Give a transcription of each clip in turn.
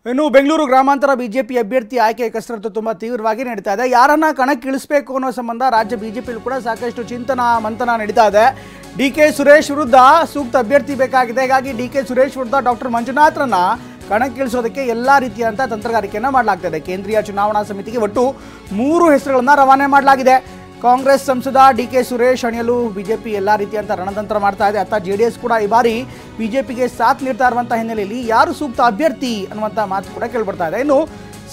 ಇನ್ನು ಬೆಂಗಳೂರು ಗ್ರಾಮಾಂತರ ಬಿಜೆಪಿ ಅಭ್ಯರ್ಥಿ ಆಯ್ಕೆ ಕಸರತ್ತು ತುಂಬಾ ತೀವ್ರವಾಗಿ ನಡೀತಾ ಇದೆ. ಯಾರನ್ನ ಕಣಕ್ಕಿಳಿಸಬೇಕು ಅನ್ನೋ ಸಂಬಂಧ ರಾಜ್ಯ ಬಿಜೆಪಿಯಲ್ಲಿ ಕೂಡ ಸಾಕಷ್ಟು ಮಂಥನ ನಡೀತಾ ಇದೆ. ಡಿಕೆ ಸುರೇಶ್ ವಿರುದ್ಧ ಸೂಕ್ತ ಅಭ್ಯರ್ಥಿ ಬೇಕಾಗಿದೆ. ಹೀಗಾಗಿ ಡಿಕೆ ಸುರೇಶ್ ವಿರುದ್ಧ ಡಾಕ್ಟರ್ ಮಂಜುನಾಥ್ರನ್ನ ಕಣಕ್ಕಿಳಿಸೋದಕ್ಕೆ ಎಲ್ಲ ರೀತಿಯಂತ ತಂತ್ರಗಾರಿಕೆಯನ್ನು ಮಾಡಲಾಗ್ತಿದೆ. ಕೇಂದ್ರೀಯ ಚುನಾವಣಾ ಸಮಿತಿಗೆ ಒಟ್ಟು 3 ಹೆಸರುಗಳನ್ನು ರವಾನೆ ಮಾಡಲಾಗಿದೆ. ಕಾಂಗ್ರೆಸ್ ಸಂಸದ ಡಿಕೆ ಸುರೇಶ್ ಅಣಿಯಲು ಬಿಜೆಪಿ ಎಲ್ಲ ರೀತಿಯಂತ ರಣತಂತ್ರ ಮಾಡ್ತಾ ಇದೆ. ಅತ್ತ ಜೆಡಿಎಸ್ ಕೂಡ ಈ ಬಾರಿ ಬಿಜೆಪಿಗೆ ಸಾಥ್ ನೀಡ್ತಾ ಇರುವಂಥ ಹಿನ್ನೆಲೆಯಲ್ಲಿ ಯಾರು ಸೂಕ್ತ ಅಭ್ಯರ್ಥಿ ಅನ್ನುವಂಥ ಮಾತು ಕೂಡ ಕೇಳಿಬರ್ತಾ ಇದೆ. ಇನ್ನು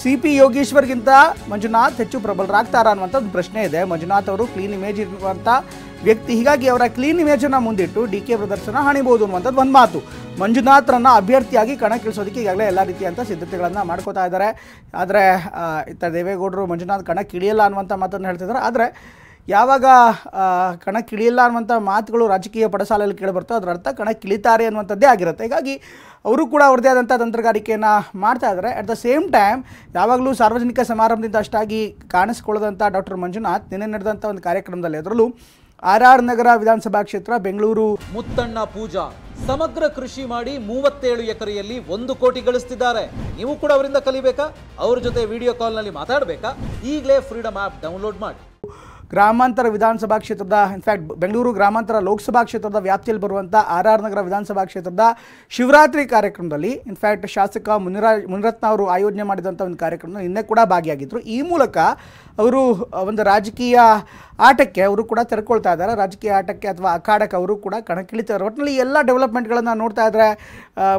ಸಿಪಿ ಯೋಗೇಶ್ವರ್ಗಿಂತ ಮಂಜುನಾಥ್ ಹೆಚ್ಚು ಪ್ರಬಲರಾಗ್ತಾರಾ ಅನ್ನುವಂಥ ಒಂದು ಪ್ರಶ್ನೆ ಇದೆ. ಮಂಜುನಾಥ್ ಅವರು ಕ್ಲೀನ್ ಇಮೇಜ್ ಇರುವಂಥ ವ್ಯಕ್ತಿ, ಹೀಗಾಗಿ ಅವರ ಕ್ಲೀನ್ ಇಮೇಜನ್ನು ಮುಂದಿಟ್ಟು ಡಿಕೆ ಪ್ರದರ್ಶನ ಹಣಿಬಹುದು ಅನ್ನುವಂಥದ್ದು ಒಂದು ಮಾತು. ಮಂಜುನಾಥ್ರನ್ನ ಅಭ್ಯರ್ಥಿಯಾಗಿ ಕಣಕ್ಕಿಳಿಸೋದಕ್ಕೆ ಈಗಾಗಲೇ ಎಲ್ಲ ರೀತಿಯಂಥ ಸಿದ್ಧತೆಗಳನ್ನು ಮಾಡ್ಕೋತಾ ಇದ್ದಾರೆ. ಆದರೆ ಇತ್ತ ದೇವೇಗೌಡರು ಮಂಜುನಾಥ್ ಕಣಕ್ಕಿಳಿಯಲ್ಲ ಅನ್ನುವಂಥ ಮಾತನ್ನು ಹೇಳ್ತಿದ್ದಾರೆ. ಆದರೆ ಯಾವಾಗ ಕಣಕ್ಕಿಳಿಯಲ್ಲ ಅನ್ನುವಂಥ ಮಾತುಗಳು ರಾಜಕೀಯ ಪಡಸಾಲೆಯಲ್ಲಿ ಕೇಳಿಬರ್ತೋ ಅದರ ಅರ್ಥ ಕಣಕ್ಕಿಳಿತಾರೆ ಅನ್ನುವಂಥದ್ದೇ ಆಗಿರುತ್ತೆ. ಹೀಗಾಗಿ ಅವರು ಕೂಡ ಅವ್ರದ್ದೇ ಆದಂಥ ತಂತ್ರಗಾರಿಕೆಯನ್ನು ಮಾಡ್ತಾ ಇದ್ದಾರೆ. ಅಟ್ ದ ಸೇಮ್ ಟೈಮ್ ಯಾವಾಗಲೂ ಸಾರ್ವಜನಿಕ ಸಮಾರಂಭದಿಂದ ಅಷ್ಟಾಗಿ ಕಾಣಿಸ್ಕೊಳ್ಳೋದಂಥ ಡಾಕ್ಟರ್ ಮಂಜುನಾಥ್ ನಿನ್ನೆ ನಡೆದಂಥ ಒಂದು ಕಾರ್ಯಕ್ರಮದಲ್ಲಿ, ಅದರಲ್ಲೂ RR ನಗರ ವಿಧಾನಸಭಾ ಕ್ಷೇತ್ರ ಬೆಂಗಳೂರು ಮುತ್ತಣ್ಣ ಪೂಜಾ ಸಮಗ್ರ ಕೃಷಿ ಮಾಡಿ 37 ಎಕರೆಯಲ್ಲಿ 1 ಕೋಟಿ ಗಳಿಸ್ತಿದ್ದಾರೆ. ನೀವು ಕೂಡ ಅವರಿಂದ ಕಲಿಬೇಕಾ? ಅವ್ರ ಜೊತೆ ವಿಡಿಯೋ ಕಾಲ್ನಲ್ಲಿ ಮಾತಾಡಬೇಕಾ? ಈಗಲೇ ಫ್ರೀಡಮ್ ಆ್ಯಪ್ ಡೌನ್ಲೋಡ್ ಮಾಡಿ. ಗ್ರಾಮಾಂತರ ವಿಧಾನಸಭಾ ಕ್ಷೇತ್ರದ, ಇನ್ಫ್ಯಾಕ್ಟ್ ಬೆಂಗಳೂರು ಗ್ರಾಮಾಂತರ ಲೋಕಸಭಾ ಕ್ಷೇತ್ರದ ವ್ಯಾಪ್ತಿಯಲ್ಲಿ ಬರುವಂಥ RR ನಗರ ವಿಧಾನಸಭಾ ಕ್ಷೇತ್ರದ ಶಿವರಾತ್ರಿ ಕಾರ್ಯಕ್ರಮದಲ್ಲಿ ಇನ್ಫ್ಯಾಕ್ಟ್ ಶಾಸಕ ಮುನಿರತ್ನ ಅವರು ಆಯೋಜನೆ ಮಾಡಿದಂಥ ಒಂದು ಕಾರ್ಯಕ್ರಮದಲ್ಲಿ ನಿನ್ನೆ ಕೂಡ ಭಾಗಿಯಾಗಿದ್ದರು. ಈ ಮೂಲಕ ಅವರು ಒಂದು ರಾಜಕೀಯ ಆಟಕ್ಕೆ ಅವರು ಕೂಡ ತೆರೆಕೊಳ್ತಾ ಇದ್ದಾರೆ. ರಾಜಕೀಯ ಆಟಕ್ಕೆ ಅಥವಾ ಅಖಾಡಕ್ಕೆ ಅವರು ಕೂಡ ಕಣಕ್ಕಿಳಿತಾರೆ. ಒಟ್ಟಿನಲ್ಲಿ ಎಲ್ಲ ಡೆವಲಪ್ಮೆಂಟ್ಗಳನ್ನು ನೋಡ್ತಾ ಇದ್ದರೆ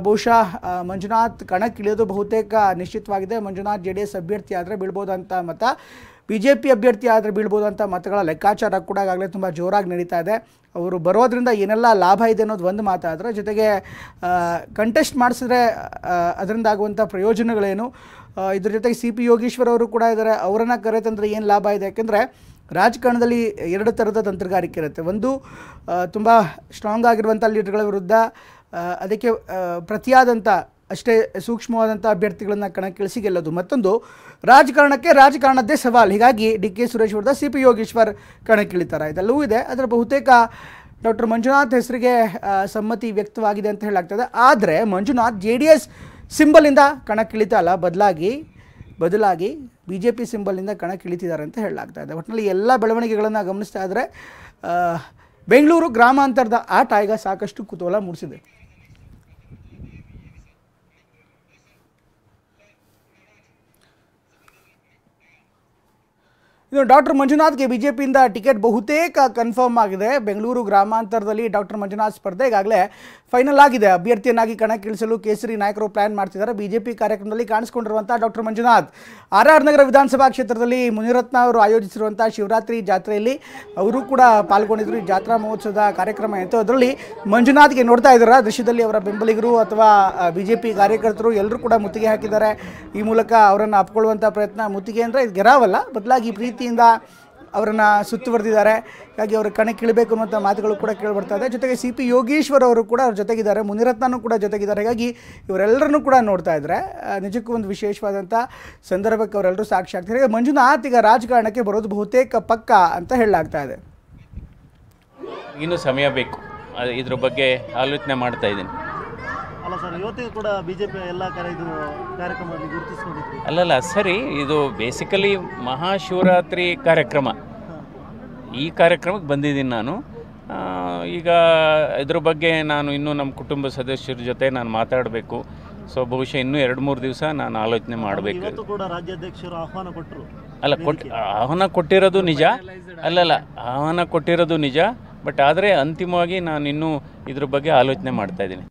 ಬಹುಶಃ ಮಂಜುನಾಥ್ ಕಣಕ್ಕಿಳಿಯೋದು ಬಹುತೇಕ ನಿಶ್ಚಿತವಾಗಿದೆ. ಮಂಜುನಾಥ್ JDS ಅಭ್ಯರ್ಥಿ ಆದರೆ ಬೀಳ್ಬೋದಂಥ ಮತ, BJP ಅಭ್ಯರ್ಥಿ ಆದರೆ ಬೀಳ್ಬೋದಂಥ ಮತಗಳ ಲೆಕ್ಕಾಚಾರ ಕೂಡ ಈಗಾಗಲೇ ತುಂಬ ಜೋರಾಗಿ ನಡೀತಾ ಇದೆ. ಅವರು ಬರೋದ್ರಿಂದ ಏನೆಲ್ಲ ಲಾಭ ಇದೆ ಅನ್ನೋದು ಒಂದು ಮಾತಾದರೆ, ಜೊತೆಗೆ ಕಂಟೆಸ್ಟ್ ಮಾಡಿಸಿದ್ರೆ ಅದರಿಂದ ಆಗುವಂಥ ಪ್ರಯೋಜನಗಳೇನು, ಇದ್ರ ಜೊತೆಗೆ CP ಯೋಗೇಶ್ವರ್ ಅವರು ಕೂಡ ಇದ್ದಾರೆ, ಅವರನ್ನು ಕರೆತಂದರೆ ಏನು ಲಾಭ ಇದೆ. ಯಾಕೆಂದರೆ ರಾಜಕಾರಣದಲ್ಲಿ 2 ಥರದ ತಂತ್ರಗಾರಿಕೆ ಇರುತ್ತೆ. ಒಂದು ತುಂಬ ಸ್ಟ್ರಾಂಗ್ ಆಗಿರುವಂಥ ಲೀಡರ್ಗಳ ವಿರುದ್ಧ ಅದಕ್ಕೆ ಪ್ರತಿಯಾದಂಥ ಅಷ್ಟೇ ಸೂಕ್ಷ್ಮವಾದಂಥ ಅಭ್ಯರ್ಥಿಗಳನ್ನು ಕಣಕ್ಕಿಳಿಸಿ ಗೆಲ್ಲೋದು. ಮತ್ತೊಂದು ರಾಜಕಾರಣಕ್ಕೆ ರಾಜಕಾರಣದ್ದೇ ಸವಾಲು. ಹೀಗಾಗಿ DK ಸುರೇಶ್ ವಿರುದ್ಧ CP ಯೋಗೇಶ್ವರ್ ಕಣಕ್ಕಿಳಿತಾರೆ. ಇದೆಲ್ಲವೂ ಇದೆ. ಅದರ ಬಹುತೇಕ ಡಾಕ್ಟರ್ ಮಂಜುನಾಥ್ ಹೆಸರಿಗೆ ಸಮ್ಮತಿ ವ್ಯಕ್ತವಾಗಿದೆ ಅಂತ ಹೇಳಾಗ್ತದೆ. ಆದರೆ ಮಂಜುನಾಥ್ JDS ಸಿಂಬಲಿಂದ ಕಣಕ್ಕಿಳಿತಾ ಅಲ್ಲ, ಬದಲಾಗಿ BJP ಸಿಂಬಲ್ನಿಂದ ಕಣಕ್ಕಿಳಿತಿದ್ದಾರೆ ಅಂತ ಹೇಳಲಾಗ್ತಾ ಇದೆ. ಒಟ್ಟಿನಲ್ಲಿ ಎಲ್ಲ ಬೆಳವಣಿಗೆಗಳನ್ನು ಗಮನಿಸ್ತಾ ಇದ್ದರೆ ಬೆಂಗಳೂರು ಗ್ರಾಮಾಂತರದ ಆಟ ಈಗ ಸಾಕಷ್ಟು ಕುತೂಹಲ ಮೂಡಿಸಿದೆ. ಇನ್ನು ಡಾಕ್ಟರ್ ಮಂಜುನಾಥ್ಗೆ BJPಯಿಂದ ಟಿಕೆಟ್ ಬಹುತೇಕ ಕನ್ಫರ್ಮ್ ಆಗಿದೆ. ಬೆಂಗಳೂರು ಗ್ರಾಮಾಂತರದಲ್ಲಿ ಡಾಕ್ಟರ್ ಮಂಜುನಾಥ್ ಸ್ಪರ್ಧೆ ಈಗಾಗಲೇ ಫೈನಲ್ ಆಗಿದೆ. ಅಭ್ಯರ್ಥಿಯನ್ನಾಗಿ ಕಣಕ್ಕಿಳಿಸಲು ಕೇಸರಿ ನಾಯಕರು ಪ್ಲಾನ್ ಮಾಡ್ತಿದ್ದಾರೆ. BJP ಕಾರ್ಯಕ್ರಮದಲ್ಲಿ ಕಾಣಿಸ್ಕೊಂಡಿರುವಂಥ ಡಾಕ್ಟರ್ ಮಂಜುನಾಥ್ RR ನಗರ ವಿಧಾನಸಭಾ ಕ್ಷೇತ್ರದಲ್ಲಿ ಮುನಿರತ್ನ ಅವರು ಆಯೋಜಿಸಿರುವಂಥ ಶಿವರಾತ್ರಿ ಜಾತ್ರೆಯಲ್ಲಿ ಅವರು ಕೂಡ ಪಾಲ್ಗೊಂಡಿದ್ದರು. ಈ ಜಾತ್ರಾ ಮಹೋತ್ಸವದ ಕಾರ್ಯಕ್ರಮ ಇತ್ತು. ಅದರಲ್ಲಿ ಮಂಜುನಾಥ್ಗೆ ನೋಡ್ತಾ ಇದ್ದಾರೆ ದೃಶ್ಯದಲ್ಲಿ ಅವರ ಬೆಂಬಲಿಗರು ಅಥವಾ BJP ಕಾರ್ಯಕರ್ತರು ಎಲ್ಲರೂ ಕೂಡ ಮುತ್ತಿಗೆ ಹಾಕಿದ್ದಾರೆ. ಈ ಮೂಲಕ ಅವರನ್ನು ಅಪ್ಕೊಳ್ಳುವಂಥ ಪ್ರಯತ್ನ, ಮುತ್ತಿಗೆ ಅಂದರೆ ಇದು ಗೆರಾವಲ್ಲ, ಬದಲಾಗಿ ಪ್ರೀತಿಯಿಂದ ಅವರನ್ನು ಸುತ್ತುವರೆದಿದ್ದಾರೆ. ಹಾಗಾಗಿ ಅವರು ಕಣಕ್ಕಿಳಿಬೇಕು ಅನ್ನುವಂಥ ಮಾತುಗಳು ಕೂಡ ಕೇಳಿಬರ್ತಾ ಇದೆ. ಜೊತೆಗೆ CP ಯೋಗೇಶ್ವರ್ ಅವರು ಕೂಡ ಅವ್ರ ಜೊತೆಗಿದ್ದಾರೆ, ಮುನಿರತ್ನನೂ ಕೂಡ ಜೊತೆಗಿದ್ದಾರೆ. ಹೀಗಾಗಿ ಇವರೆಲ್ಲರನ್ನೂ ಕೂಡ ನೋಡ್ತಾ ಇದ್ದರೆ ನಿಜಕ್ಕೂ ಒಂದು ವಿಶೇಷವಾದಂಥ ಸಂದರ್ಭಕ್ಕೆ ಅವರೆಲ್ಲರೂ ಸಾಕ್ಷಿ ಆಗ್ತಾರೆ. ಈಗ ಮಂಜುನಾಥ್ ಈಗ ರಾಜಕಾರಣಕ್ಕೆ ಬರೋದು ಬಹುತೇಕ ಪಕ್ಕ ಅಂತ ಹೇಳಲಾಗ್ತಾ ಇದೆ. ಇನ್ನೂ ಸಮಯ ಬೇಕು, ಇದ್ರ ಬಗ್ಗೆ ಆಲೋಚನೆ ಮಾಡ್ತಾ ಇದ್ದೀನಿ. ಅಲ್ಲ ಸರ್, ಇವತ್ತಿಗೂ ಕೂಡ BJP ಎಲ್ಲ ಕಾರ್ಯಕ್ರಮದಲ್ಲಿ ಗುರುತಿಸ್ಕೊಂಡಿದ್ವಿ. ಅಲ್ಲಲ್ಲ ಸರಿ, ಇದು ಬೇಸಿಕಲಿ ಮಹಾಶಿವರಾತ್ರಿ ಕಾರ್ಯಕ್ರಮ. ಈ ಕಾರ್ಯಕ್ರಮಕ್ಕೆ ಬಂದಿದ್ದೀನಿ ನಾನು. ಈಗ ಇದ್ರ ಬಗ್ಗೆ ನಾನು ಇನ್ನೂ ನಮ್ಮ ಕುಟುಂಬ ಸದಸ್ಯರ ಜೊತೆ ನಾನು ಮಾತಾಡಬೇಕು. ಸೊ ಬಹುಶಃ ಇನ್ನೂ 2-3 ದಿವಸ ನಾನು ಆಲೋಚನೆ ಮಾಡಬೇಕು. ಇವತ್ತು ಕೂಡ ರಾಜ್ಯಾಧ್ಯಕ್ಷರು ಆಹ್ವಾನ ಕೊಟ್ಟರು. ಅಲ್ಲ, ಆಹ್ವಾನ ಕೊಟ್ಟಿರೋದು ನಿಜ, ಆಹ್ವಾನ ಕೊಟ್ಟಿರೋದು ನಿಜ. ಬಟ್ ಆದರೆ ಅಂತಿಮವಾಗಿ ನಾನು ಇನ್ನೂ ಇದ್ರ ಬಗ್ಗೆ ಆಲೋಚನೆ ಮಾಡ್ತಾ ಇದ್ದೀನಿ.